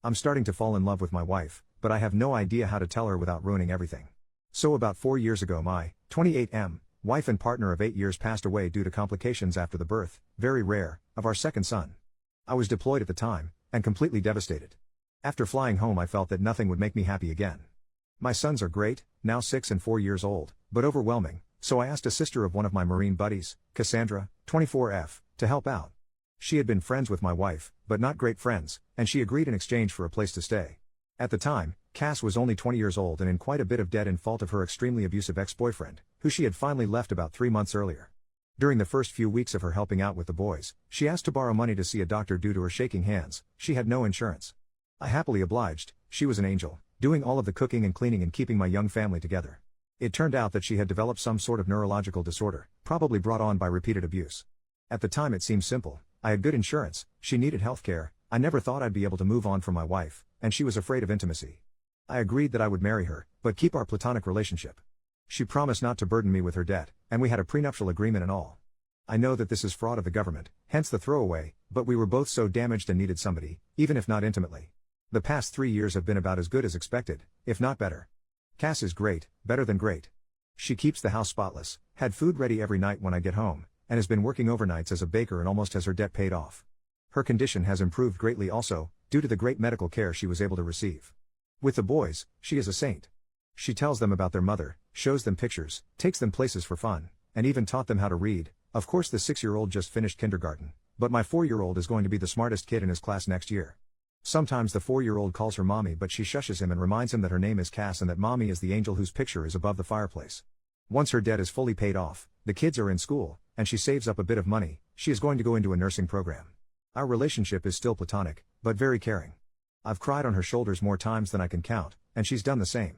I'm starting to fall in love with my wife, but I have no idea how to tell her without ruining everything. So about 4 years ago my 28M wife and partner of 8 years passed away due to complications after the birth, very rare, of our second son. I was deployed at the time, and completely devastated. After flying home I felt that nothing would make me happy again. My sons are great, now 6 and 4 years old, but overwhelming, so I asked a sister of one of my Marine buddies, Cassandra, 24F, to help out. She had been friends with my wife, but not great friends, and she agreed in exchange for a place to stay. At the time, Cass was only 20 years old and in quite a bit of debt in fault of her extremely abusive ex-boyfriend, who she had finally left about 3 months earlier. During the first few weeks of her helping out with the boys, she asked to borrow money to see a doctor due to her shaking hands. She had no insurance. I happily obliged. She was an angel, doing all of the cooking and cleaning and keeping my young family together. It turned out that she had developed some sort of neurological disorder, probably brought on by repeated abuse. At the time it seemed simple. I had good insurance, she needed health care, I never thought I'd be able to move on from my wife, and she was afraid of intimacy. I agreed that I would marry her, but keep our platonic relationship. She promised not to burden me with her debt, and we had a prenuptial agreement and all. I know that this is fraud of the government, hence the throwaway, but we were both so damaged and needed somebody, even if not intimately. The past 3 years have been about as good as expected, if not better. Cass is great, better than great. She keeps the house spotless, had food ready every night when I get home, and has been working overnights as a baker and almost has her debt paid off. Her condition has improved greatly also, due to the great medical care she was able to receive. With the boys, she is a saint. She tells them about their mother, shows them pictures, takes them places for fun, and even taught them how to read. Of course the 6-year-old just finished kindergarten, but my 4-year-old is going to be the smartest kid in his class next year. Sometimes the 4-year-old calls her mommy, but she shushes him and reminds him that her name is Cass and that mommy is the angel whose picture is above the fireplace. Once her debt is fully paid off, the kids are in school, and she saves up a bit of money, she is going to go into a nursing program. Our relationship is still platonic, but very caring. I've cried on her shoulders more times than I can count, and she's done the same.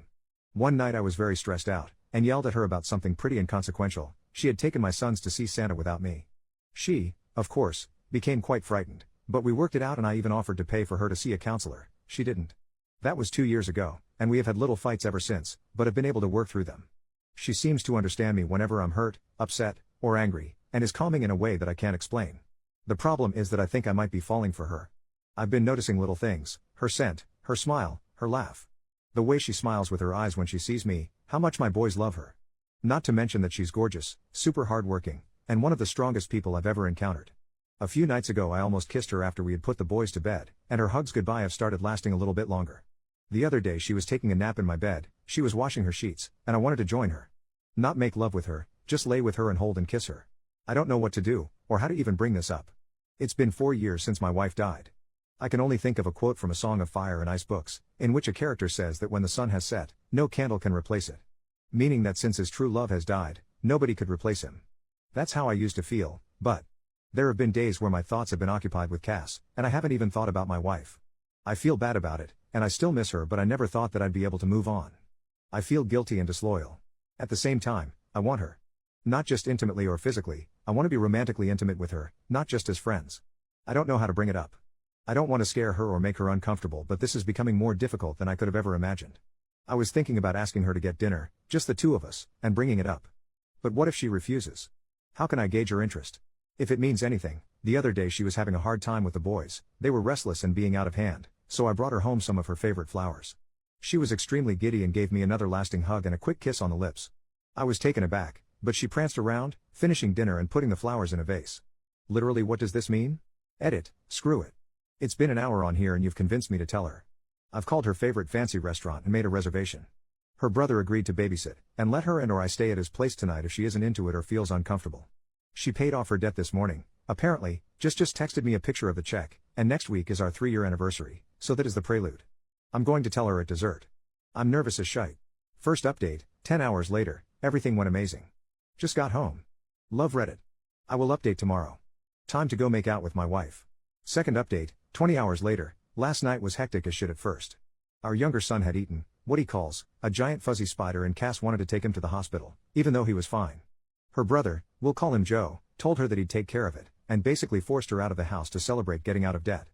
One night I was very stressed out, and yelled at her about something pretty inconsequential. She had taken my sons to see Santa without me. She, of course, became quite frightened, but we worked it out and I even offered to pay for her to see a counselor. She didn't. That was 2 years ago, and we have had little fights ever since, but have been able to work through them. She seems to understand me whenever I'm hurt, upset, or angry, and is calming in a way that I can't explain. The problem is that I think I might be falling for her. I've been noticing little things, her scent, her smile, her laugh. The way she smiles with her eyes when she sees me, how much my boys love her. Not to mention that she's gorgeous, super hardworking, and one of the strongest people I've ever encountered. A few nights ago I almost kissed her after we had put the boys to bed, and her hugs goodbye have started lasting a little bit longer. The other day she was taking a nap in my bed, she was washing her sheets, and I wanted to join her. Not make love with her, just lay with her and hold and kiss her. I don't know what to do, or how to even bring this up. It's been 4 years since my wife died. I can only think of a quote from A Song of Fire and Ice books, in which a character says that when the sun has set, no candle can replace it. Meaning that since his true love has died, nobody could replace him. That's how I used to feel, but there have been days where my thoughts have been occupied with Cass, and I haven't even thought about my wife. I feel bad about it, and I still miss her, but I never thought that I'd be able to move on. I feel guilty and disloyal. At the same time, I want her. Not just intimately or physically, I want to be romantically intimate with her, not just as friends. I don't know how to bring it up. I don't want to scare her or make her uncomfortable, but this is becoming more difficult than I could have ever imagined. I was thinking about asking her to get dinner, just the two of us, and bringing it up. But what if she refuses? How can I gauge her interest? If it means anything, the other day she was having a hard time with the boys, they were restless and being out of hand, so I brought her home some of her favorite flowers. She was extremely giddy and gave me another lasting hug and a quick kiss on the lips. I was taken aback, but she pranced around, finishing dinner and putting the flowers in a vase. Literally, what does this mean? Edit, screw it. It's been an hour on here and you've convinced me to tell her. I've called her favorite fancy restaurant and made a reservation. Her brother agreed to babysit, and let her and or I stay at his place tonight if she isn't into it or feels uncomfortable. She paid off her debt this morning, apparently, just texted me a picture of the check, and next week is our 3-year anniversary, so that is the prelude. I'm going to tell her at dessert. I'm nervous as shite. First update, 10 hours later, everything went amazing. Just got home. Love Reddit. I will update tomorrow. Time to go make out with my wife. Second update, 20 hours later, last night was hectic as shit at first. Our younger son had eaten what he calls a giant fuzzy spider, and Cass wanted to take him to the hospital, even though he was fine. Her brother, we'll call him Joe, told her that he'd take care of it, and basically forced her out of the house to celebrate getting out of debt.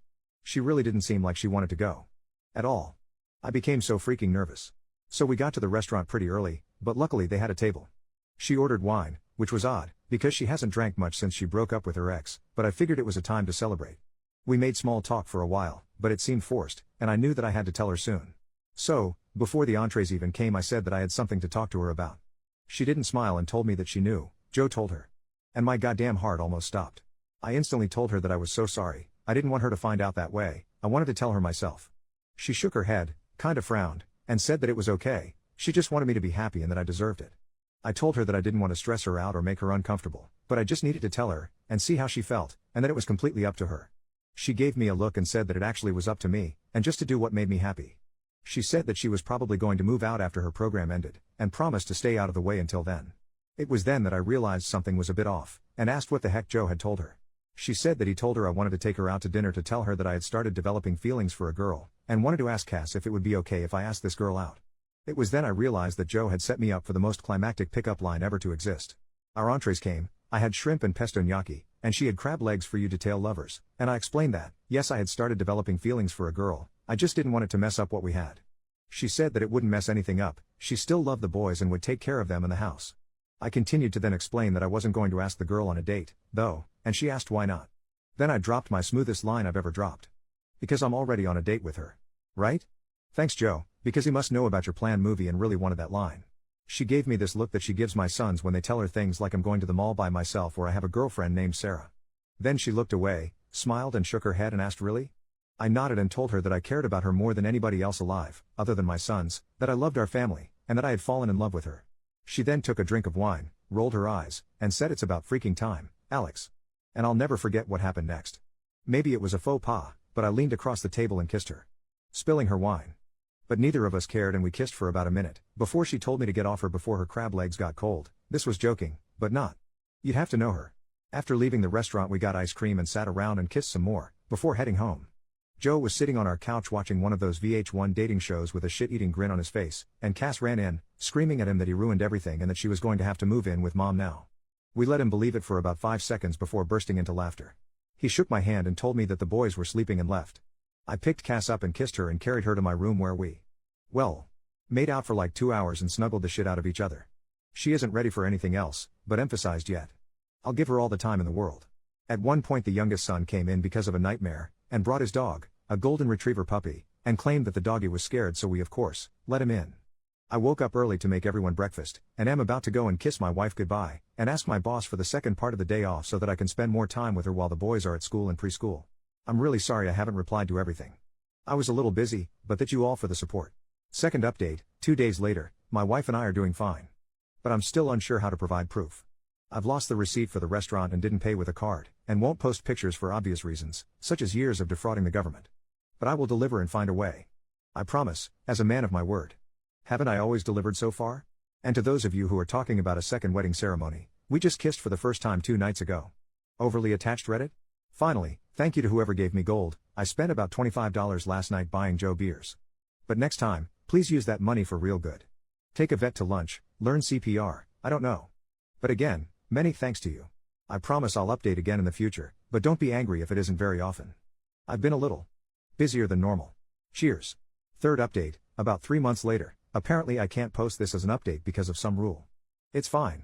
She really didn't seem like she wanted to go. At all. I became so freaking nervous. So we got to the restaurant pretty early, but luckily they had a table. She ordered wine, which was odd, because she hasn't drank much since she broke up with her ex, but I figured it was a time to celebrate. We made small talk for a while, but it seemed forced, and I knew that I had to tell her soon. So, before the entrees even came, I said that I had something to talk to her about. She didn't smile and told me that she knew. Joe told her. And my goddamn heart almost stopped. I instantly told her that I was so sorry. I didn't want her to find out that way. I wanted to tell her myself. She shook her head, kind of frowned, and said that it was okay. She just wanted me to be happy and that I deserved it. I told her that I didn't want to stress her out or make her uncomfortable, but I just needed to tell her, and see how she felt, and that it was completely up to her. She gave me a look and said that it actually was up to me, and just to do what made me happy. She said that she was probably going to move out after her program ended, and promised to stay out of the way until then. It was then that I realized something was a bit off, and asked what the heck Joe had told her. She said that he told her I wanted to take her out to dinner to tell her that I had started developing feelings for a girl, and wanted to ask Cass if it would be okay if I asked this girl out. It was then I realized that Joe had set me up for the most climactic pickup line ever to exist. Our entrees came. I had shrimp and pesto gnocchi, and she had crab legs for you detail lovers, and I explained that, yes, I had started developing feelings for a girl, I just didn't want it to mess up what we had. She said that it wouldn't mess anything up, she still loved the boys and would take care of them in the house. I continued to then explain that I wasn't going to ask the girl on a date, though, and she asked why not. Then I dropped my smoothest line I've ever dropped. Because I'm already on a date with her. Right? Thanks Joe, because he must know about your planned movie and really wanted that line. She gave me this look that she gives my sons when they tell her things like I'm going to the mall by myself or I have a girlfriend named Sarah. Then she looked away, smiled and shook her head and asked really? I nodded and told her that I cared about her more than anybody else alive, other than my sons, that I loved our family, and that I had fallen in love with her. She then took a drink of wine, rolled her eyes, and said it's about freaking time, Alex. And I'll never forget what happened next. Maybe it was a faux pas, but I leaned across the table and kissed her. Spilling her wine. But neither of us cared and we kissed for about a minute, before she told me to get off her before her crab legs got cold. This was joking, but not. You'd have to know her. After leaving the restaurant we got ice cream and sat around and kissed some more, before heading home. Joe was sitting on our couch watching one of those VH1 dating shows with a shit-eating grin on his face, and Cass ran in, screaming at him that he ruined everything and that she was going to have to move in with Mom now. We let him believe it for about 5 seconds before bursting into laughter. He shook my hand and told me that the boys were sleeping and left. I picked Cass up and kissed her and carried her to my room where we, well, made out for like 2 hours and snuggled the shit out of each other. She isn't ready for anything else, but emphasized yet. I'll give her all the time in the world. At one point the youngest son came in because of a nightmare, and brought his dog, a golden retriever puppy, and claimed that the doggy was scared so we of course, let him in. I woke up early to make everyone breakfast, and am about to go and kiss my wife goodbye, and ask my boss for the second part of the day off so that I can spend more time with her while the boys are at school and preschool. I'm really sorry I haven't replied to everything. I was a little busy, but thank you all for the support. Second update, 2 days later, my wife and I are doing fine. But I'm still unsure how to provide proof. I've lost the receipt for the restaurant and didn't pay with a card, and won't post pictures for obvious reasons, such as years of defrauding the government. But I will deliver and find a way. I promise, as a man of my word. Haven't I always delivered so far? And to those of you who are talking about a second wedding ceremony, we just kissed for the first time 2 nights ago. Overly attached Reddit? Finally, thank you to whoever gave me gold. I spent about $25 last night buying Joe beers. But next time, please use that money for real good. Take a vet to lunch, learn CPR, I don't know. But again, many thanks to you. I promise I'll update again in the future, but don't be angry if it isn't very often. I've been a little busier than normal. Cheers. Third update, about 3 months later, apparently I can't post this as an update because of some rule. It's fine.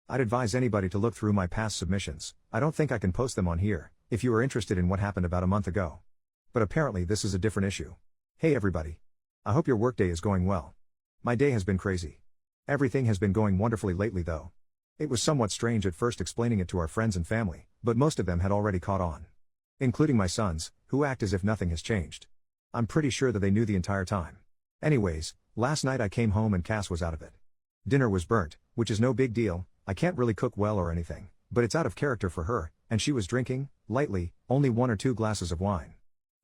I'd advise anybody to look through my past submissions. I don't think I can post them on here, if you are interested in what happened about a month ago. But apparently this is a different issue. Hey everybody. I hope your workday is going well. My day has been crazy. Everything has been going wonderfully lately though. It was somewhat strange at first explaining it to our friends and family, but most of them had already caught on. Including my sons, who act as if nothing has changed. I'm pretty sure that they knew the entire time. Anyways, last night I came home and Cass was out of it. Dinner was burnt, which is no big deal. I can't really cook well or anything, but it's out of character for her, and she was drinking, lightly, only 1 or 2 glasses of wine.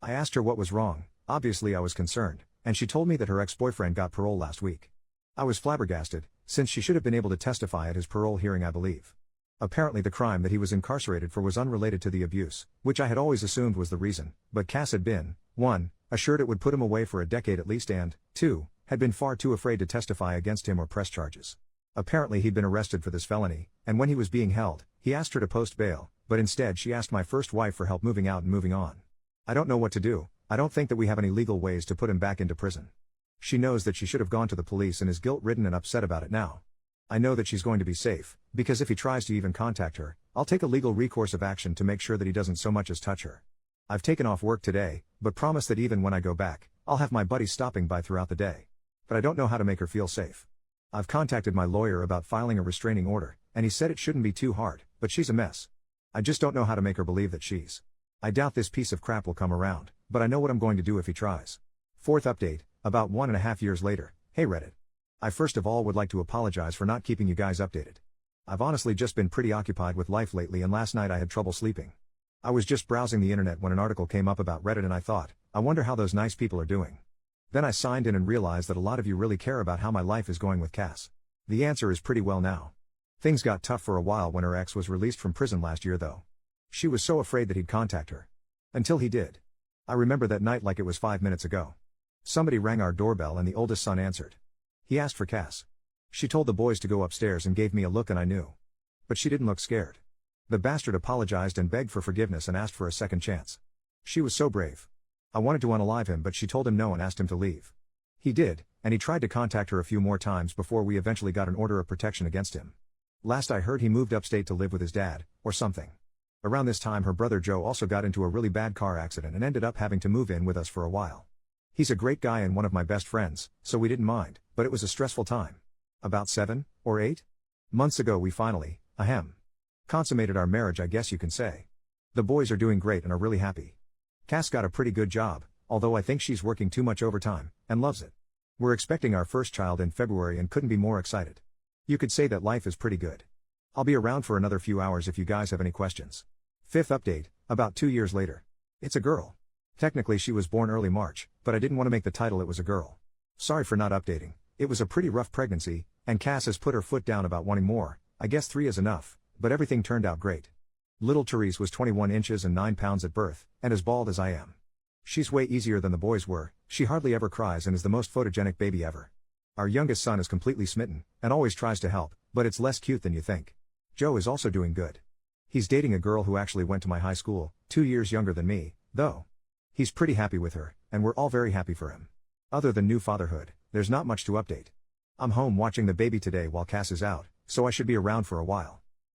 I asked her what was wrong, obviously I was concerned, and she told me that her ex-boyfriend got parole last week. I was flabbergasted, since she should have been able to testify at his parole hearing I believe. Apparently the crime that he was incarcerated for was unrelated to the abuse, which I had always assumed was the reason, but Cass had been, 1, assured it would put him away for a decade at least and, 2, had been far too afraid to testify against him or press charges. Apparently he'd been arrested for this felony, and when he was being held, he asked her to post bail, but instead she asked my first wife for help moving out and moving on. I don't know what to do. I don't think that we have any legal ways to put him back into prison. She knows that she should have gone to the police and is guilt-ridden and upset about it now. I know that she's going to be safe, because if he tries to even contact her, I'll take a legal recourse of action to make sure that he doesn't so much as touch her. I've taken off work today, but promise that even when I go back, I'll have my buddies stopping by throughout the day. But I don't know how to make her feel safe. I've contacted my lawyer about filing a restraining order, and he said it shouldn't be too hard, but she's a mess. I just don't know how to make her believe that she's. I doubt this piece of crap will come around, but I know what I'm going to do if he tries. Fourth update, about 1.5 years later. Hey Reddit. I first of all would like to apologize for not keeping you guys updated. I've honestly just been pretty occupied with life lately, and last night I had trouble sleeping. I was just browsing the internet when an article came up about Reddit and I thought, I wonder how those nice people are doing. Then I signed in and realized that a lot of you really care about how my life is going with Cass. The answer is pretty well now. Things got tough for a while when her ex was released from prison last year though. She was so afraid that he'd contact her. Until he did. I remember that night like it was 5 minutes ago. Somebody rang our doorbell and the oldest son answered. He asked for Cass. She told the boys to go upstairs and gave me a look and I knew. But she didn't look scared. The bastard apologized and begged for forgiveness and asked for a second chance. She was so brave. I wanted to unalive him but she told him no and asked him to leave. He did, and he tried to contact her a few more times before we eventually got an order of protection against him. Last I heard he moved upstate to live with his dad, or something. Around this time her brother Joe also got into a really bad car accident and ended up having to move in with us for a while. He's a great guy and one of my best friends, so we didn't mind, but it was a stressful time. About 7 or 8 months ago we finally, consummated our marriage, I guess you can say. The boys are doing great and are really happy. Cass got a pretty good job, although I think she's working too much overtime, and loves it. We're expecting our first child in February and couldn't be more excited. You could say that life is pretty good. I'll be around for another few hours if you guys have any questions. Fifth update, about 2 years later. It's a girl. Technically she was born early March, but I didn't want to make the title it was a girl. Sorry for not updating. It was a pretty rough pregnancy, and Cass has put her foot down about wanting more. I guess 3 is enough, but everything turned out great. Little Therese was 21 inches and 9 pounds at birth, and as bald as I am. She's way easier than the boys were, she hardly ever cries and is the most photogenic baby ever. Our youngest son is completely smitten, and always tries to help, but it's less cute than you think. Joe is also doing good. He's dating a girl who actually went to my high school, 2 years younger than me, though. He's pretty happy with her, and we're all very happy for him. Other than new fatherhood, there's not much to update. I'm home watching the baby today while Cass is out, so I should be around for a while.